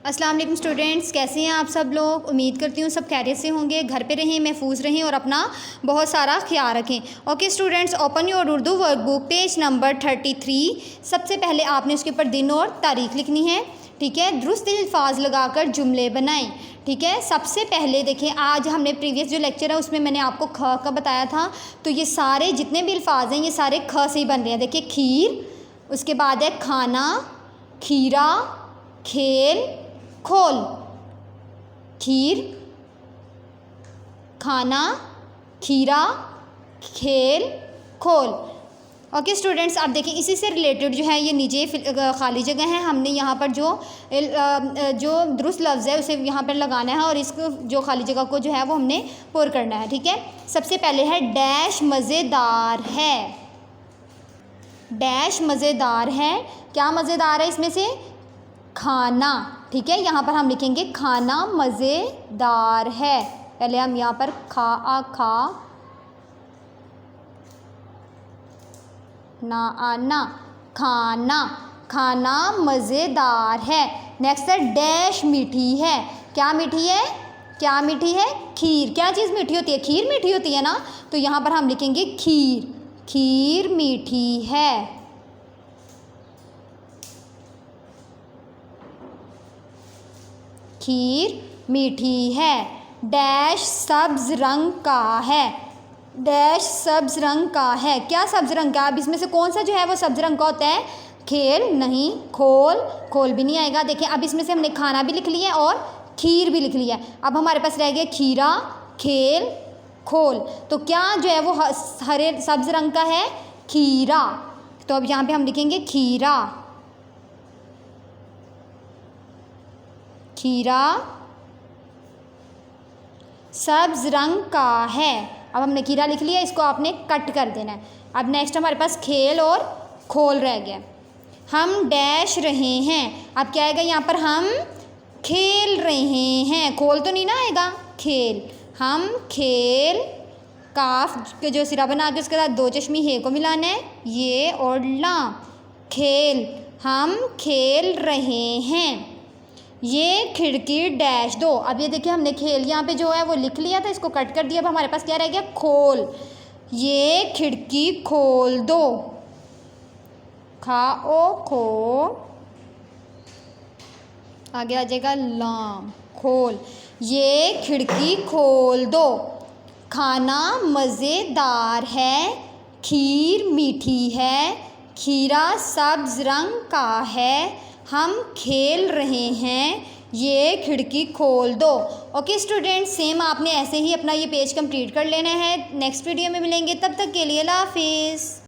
अस्सलाम वालेकुम स्टूडेंट्स, कैसे हैं आप सब लोग। उम्मीद करती हूँ सब खैरियत से होंगे, घर पे रहें, महफूज रहें और अपना बहुत सारा ख्याल रखें। Okay students, open your Urdu workbook, page number 33। सबसे पहले आपने उसके ऊपर दिन और तारीख लिखनी है, ठीक है। दुरुस्त अल्फाज लगाकर जुमले बनाएं, ठीक है। सबसे पहले देखें, आज हमने प्रीवियस जो लेक्चर है उसमें मैंने आपको ख का बताया था, तो ये सारे जितने भी अल्फाज हैं ये सारे ख से ही बन रहे हैं। देखिए खीर, उसके बाद है खाना, खीरा, खेल, खोल। खीर, खाना, खीरा, खेल, खोल। ओके स्टूडेंट्स, अब देखिए इसी से रिलेटेड जो है ये नीचे खाली जगह है, हमने यहाँ पर जो दुरुस्त लफ्ज़ है उसे यहाँ पर लगाना है और इसको जो खाली जगह को जो है वो हमने पुर करना है, ठीक है। सबसे पहले है डैश मज़ेदार है। डैश मज़ेदार है, क्या मज़ेदार है इसमें से? खाना, ठीक है। यहाँ पर हम लिखेंगे खाना मज़ेदार है। पहले हम यहाँ पर खा ना खाना, खाना मज़ेदार है। नेक्स्ट है डैश मीठी है। क्या मीठी है? क्या मीठी है? खीर। क्या चीज़ मीठी होती है? खीर मीठी होती है ना, तो यहाँ पर हम लिखेंगे खीर, खीर मीठी है। खीर मीठी है। डैश सब्ज़ रंग का है। डैश सब्ज़ रंग का है। क्या सब्ज़ रंग का? अब इसमें से कौन सा जो है वो सब्ज़ रंग का होता है? खेल नहीं, खोल, खोल भी नहीं आएगा। देखिए अब इसमें से हमने खाना भी लिख लिया है और खीर भी लिख लिया है। अब हमारे पास रह गया खीरा, खेल, खोल। तो क्या जो है वो हरे सब्ज़ रंग का है? खीरा। तो अब यहाँ पे हम लिखेंगे खीरा, खीरा सब्ज़ रंग का है। अब हमने खीरा लिख लिया, इसको आपने कट कर देना है। अब नेक्स्ट हमारे पास खेल और खोल रह गया। हम डैश रहे हैं। अब क्या आएगा यहाँ पर? हम खेल रहे हैं। खोल तो नहीं ना आएगा, खेल। हम खेल, काफ के जो सिरा बना के उसके साथ दो चश्मी हे को मिलाना है, ये और ला, खेल। हम खेल रहे हैं। ये खिड़की डैश दो। अब ये देखिए हमने खेल यहाँ पे जो है वो लिख लिया था, इसको कट कर दिया। अब हमारे पास क्या रह गया? खोल। ये खिड़की खोल दो। खाओ खो, आगे आ जाएगा लाम, खोल। ये खिड़की खोल दो। खाना मज़ेदार है, खीर मीठी है, खीरा सब्ज़ रंग का है, हम खेल रहे हैं, ये खिड़की खोल दो। ओके स्टूडेंट्स, सेम आपने ऐसे ही अपना ये पेज कंप्लीट कर लेना है। नेक्स्ट वीडियो में मिलेंगे, तब तक के लिए अल्लाह हाफिज़।